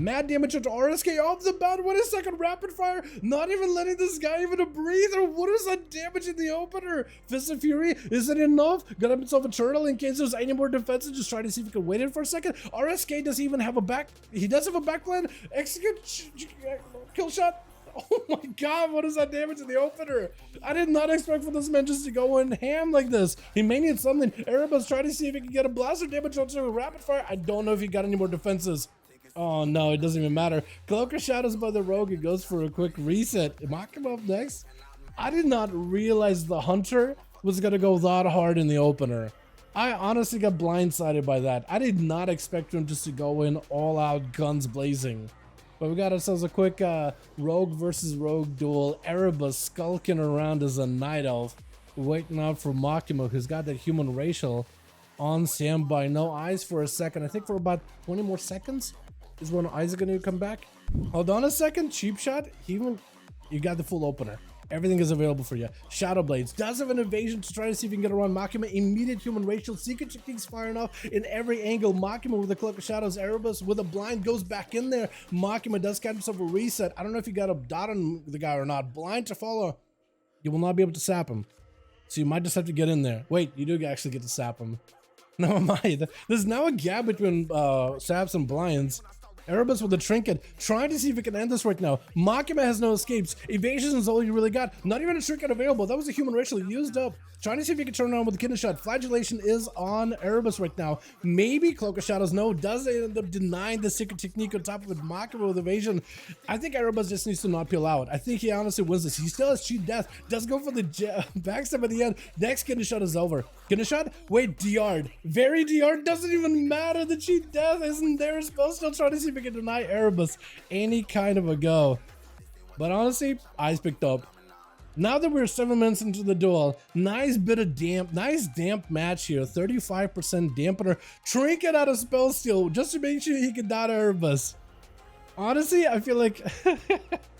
Mad damage onto RSK off the bat. What a second rapid fire. Not even letting this guy even breathe. Or what is that damage in the opener? Fist of Fury, is it enough? Got himself a turtle in case there's any more defenses. Just try to see if he can wait it for a second. RSK doesn't even have a back. He does have a back plan. Execute kill shot. Oh my god, what is that damage in the opener? I did not expect for this man just to go in ham like this. He may need something. Erebus trying to see if he can get a blaster damage onto a rapid fire. I don't know if he got any more defenses. Oh no, it doesn't even matter. Cloak of Shadows by the Rogue. It goes for a quick reset. Makima up next. I did not realize the Hunter was going to go that hard in the opener. I honestly got blindsided by that. I did not expect him just to go in all out, guns blazing. But we got ourselves a quick Rogue versus Rogue duel. Erebus skulking around as a Night Elf, waiting out for Makima, who's got that human racial on standby. No eyes for a second. I think for about 20 more seconds is when eyes are going to come back. Hold on a second. Cheap shot. You got the full opener. Everything is available for you. Shadow Blades does have an evasion to try to see if you can get around Makima. Immediate human racial. Secret techniques firing off in every angle. Makima with a Cloak of Shadows. Erebus with a blind goes back in there. Makima does catch himself a reset. I don't know if you got a dot on the guy or not. Blind to follow. You will not be able to sap him. So you might just have to get in there. Wait, you do actually get to sap him. Never mind. There's now a gap between saps and blinds. Erebus with a trinket, trying to see if we can end this right now. Makima has no escapes. Evasion is all you really got. Not even a trinket available. That was a human racial used up. Trying to see if he can turn around with a kidney shot. Flagellation is on Erebus right now. Maybe Cloak of Shadows. No, does end up denying the secret technique on top of it. Makima with evasion. I think Erebus just needs to not peel out. I think he honestly wins this. He still has cheat death. Does go for the backstab at the end. Next kidney shot is over. Kidney shot? Wait, DR'd. Very DR'd. Doesn't even matter. The cheat death isn't there. Spell still trying to see if we can deny Erebus any kind of a go. But honestly, eyes picked up. Now that we're 7 minutes into the duel, nice damp match here. 35% dampener. Trinket out of spell steal just to make sure he can dot Erebus. Honestly, I feel like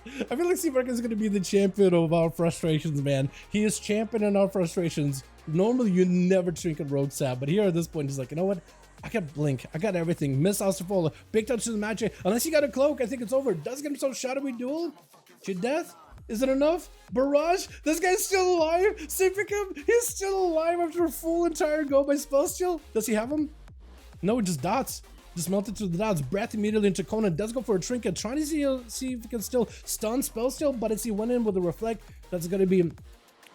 Seamark is going to be the champion of our frustrations, man. He is championing our frustrations. Normally, you never trinket rogue sap, but here at this point, he's like, you know what? I got blink. I got everything. Missiles to follow. Big touch to the magic. Unless you got a cloak, I think it's over. Does get himself shadowy duel. Cheat death. Is it enough? Barrage? This guy's still alive? Sifficum? He's still alive after a full entire go by Spellsteal? Does he have him? No, it just dots. Just melted to the dots. Breath immediately into Conan. Does go for a trinket. Trying to see if he can still stun Spellsteal, but as he went in with a reflect, that's going to be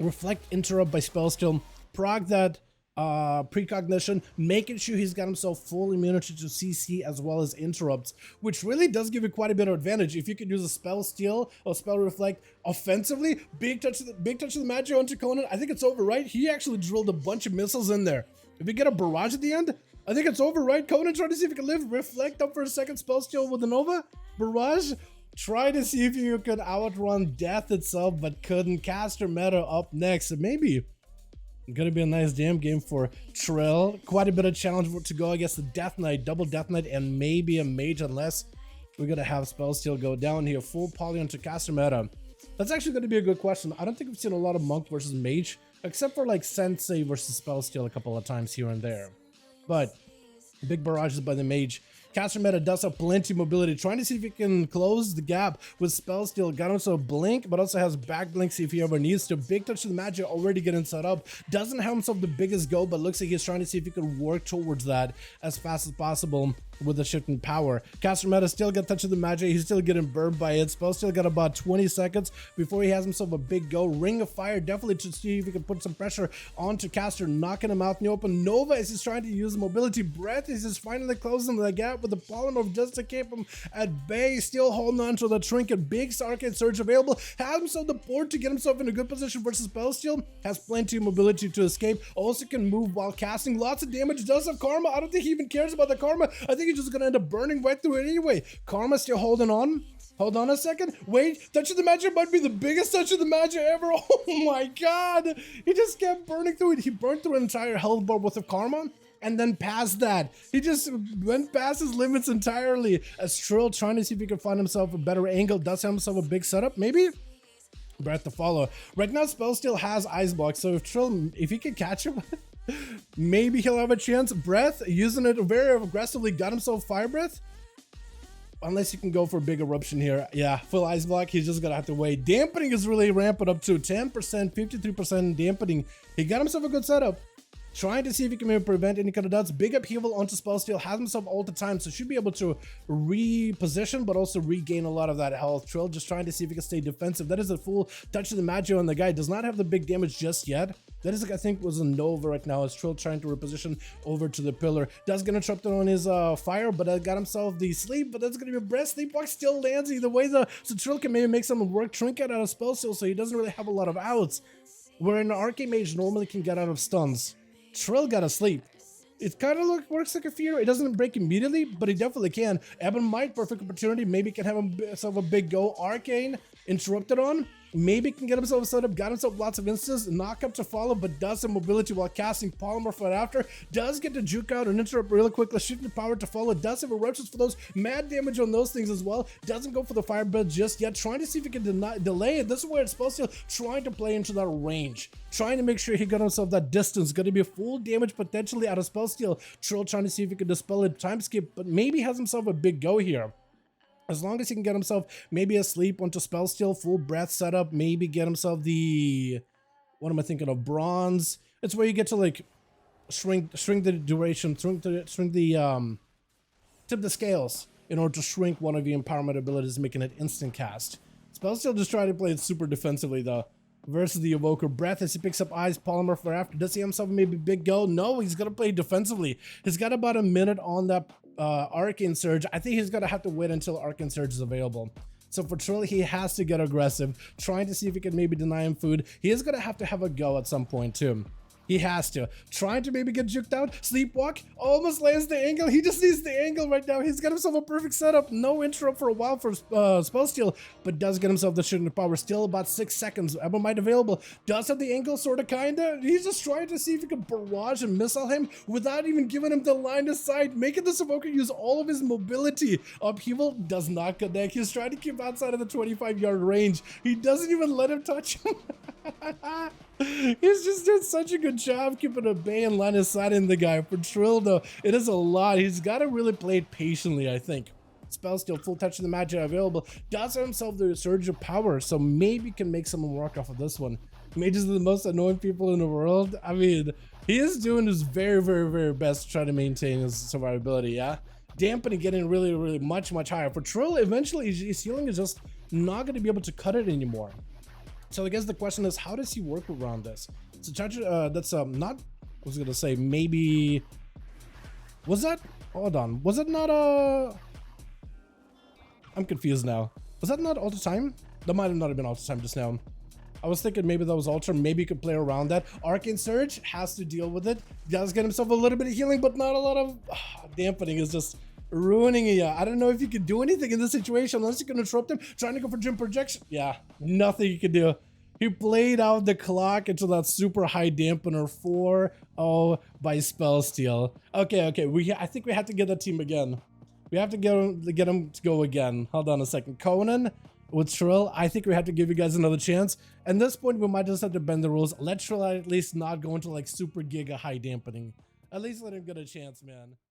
reflect interrupt by Spellsteal. Prog that precognition, making sure he's got himself full immunity to CC as well as interrupts, which really does give you quite a bit of advantage if you could use a spell steal or spell reflect offensively. Big touch of the magic onto Conan. I think it's over, right? He actually drilled a bunch of missiles in there. If you get a barrage at the end, I think it's over, right? Conan trying to see if he can live. Reflect up for a second. Spell steal with a Nova. Barrage. Try to see if you could outrun death itself, but couldn't. Caster meta up next. So maybe gonna be a nice damn game for Trell. Quite a bit of challenge to go against the Death Knight, double Death Knight, and maybe a Mage, unless we're gonna have Spellsteal go down here. Full poly onto caster meta. That's actually gonna be a good question. I don't think we've seen a lot of Monk versus Mage, except for like Sensei versus Spellsteal a couple of times here and there. But big barrages by the Mage. Caster meta does have plenty of mobility, trying to see if he can close the gap with Spellsteal. Got himself blink, but also has back blink, see if he ever needs to. Big touch to the magic, already getting set up. Doesn't have himself the biggest go, but looks like he's trying to see if he can work towards that as fast as possible with the shift in power. Caster meta still got touch of the magic. He's still getting burned by it. Spellsteal got about 20 seconds before he has himself a big go. Ring of Fire, definitely to see if he can put some pressure onto Caster, knocking him out in the open. Nova is just trying to use mobility. Breath is just finally closing the gap with the Polymorph just to keep him at bay. Still holding on to the trinket. Big Arcane Surge available. Has himself the board to get himself in a good position versus Spellsteal. Has plenty of mobility to escape. Also can move while casting. Lots of damage. Does have Karma. I don't think he even cares about the Karma. I think he's just gonna end up burning right through it anyway. Karma still holding on. Hold on a second. Wait, touch of the magic might be the biggest touch of the magic ever. Oh my god. He just kept burning through it. He burned through an entire health bar worth of Karma. And then past that, he just went past his limits entirely. As Trill trying to see if he can find himself a better angle. Does have himself a big setup, maybe? Breath to follow. Right now, Spellsteal has Ice Block, so if he can catch him, maybe he'll have a chance. Breath, using it very aggressively, got himself Fire Breath. Unless you can go for a big eruption here. Yeah, full ice block, he's just gonna have to wait. Dampening is really ramping up to 10%, 53% dampening. He got himself a good setup. Trying to see if he can maybe prevent any kind of dots. Big upheaval onto spell steal, has himself all the time, so should be able to reposition, but also regain a lot of that health. Trill just trying to see if he can stay defensive. That is a full touch of the magic on the guy. Does not have the big damage just yet. That is, I think, was a Nova right now as Trill trying to reposition over to the pillar. Does get interrupted on his fire, but got himself the sleep, but that's going to be a breath. Sleepwalk still lands either way, so Trill can maybe make some work trinket out of spell steal, so he doesn't really have a lot of outs. Where an Arcane Mage normally can get out of stuns. Trill got asleep. It kind of works like a fear. It doesn't break immediately, but it definitely can. Ebon Might, perfect opportunity. Maybe can have himself a big go. Arcane, interrupted on. Maybe can get himself set up, got himself lots of instances, knock up to follow, but does some mobility while casting Polymorph right after. Does get to juke out and interrupt really quickly, shifting power to follow. Does have eruptions for those, mad damage on those things as well. Doesn't go for the fire build just yet, trying to see if he can delay it. This is where it's supposed to, trying to play into that range. Trying to make sure he got himself that distance. Going to be full damage potentially out of spell steal. Trill trying to see if he can dispel it, time skip, but maybe has himself a big go here. As long as he can get himself maybe asleep onto spell steal, full breath setup, maybe get himself the, what am I thinking of, bronze. It's where you get to like shrink the duration, tip the scales in order to shrink one of the empowerment abilities, making it instant cast. Spell steal just trying to play it super defensively though. Versus the Evoker Breath as he picks up Eyes, Polymer for after. Does he himself maybe big go? No, he's gonna play defensively. He's got about a minute on that Arcane Surge. I think he's gonna have to wait until Arcane Surge is available. So for Trill, he has to get aggressive, trying to see if he can maybe deny him food. He is gonna have to have a go at some point too. He has to. Trying to maybe get juked out. Sleepwalk. Almost lands the angle. He just needs the angle right now. He's got himself a perfect setup. No interrupt for a while for spell steal, but does get himself the shooting power. Still about 6 seconds. Ebon Might available. Does have the angle, sort of, kinda. He's just trying to see if he can barrage and missile him without even giving him the line of sight, making this Evoker use all of his mobility. Upheaval does not connect. He's trying to keep outside of the 25-yard range. He doesn't even let him touch him. He's just doing such a good job keeping a bay and line of sight in the guy. For Trill though, it is a lot. He's got to really play it patiently, I think. Spell steal, full touch of the magic available. Does have himself the surge of power, so maybe can make someone work off of this one. Mages are the most annoying people in the world. I mean, he is doing his very, very, very best to try to maintain his survivability, yeah? Dampening getting really, really much higher. For Trill, eventually his healing is just not going to be able to cut it anymore. So I guess the question is, how does he work around this? So that's not, I was gonna say maybe, was that, hold on, was it not I'm confused now. Was that not all the time? That might have not been all the time just now. I was thinking maybe that was Ultra, maybe you could play around that. Arcane Surge has to deal with it. Does get himself a little bit of healing, but not a lot of dampening is just ruining it. I don't know if you can do anything in this situation unless you can interrupt him. Trying to go for Gym Projection. Yeah, nothing you can do. He played out the clock into that super high dampener 4-0 by spell steal. Okay, I think we have to get that team again. We have to get him to go again. Hold on a second. Conan with Trill, I think we have to give you guys another chance. At this point, we might just have to bend the rules. Let Trill at least not go into like super giga high dampening. At least let him get a chance, man.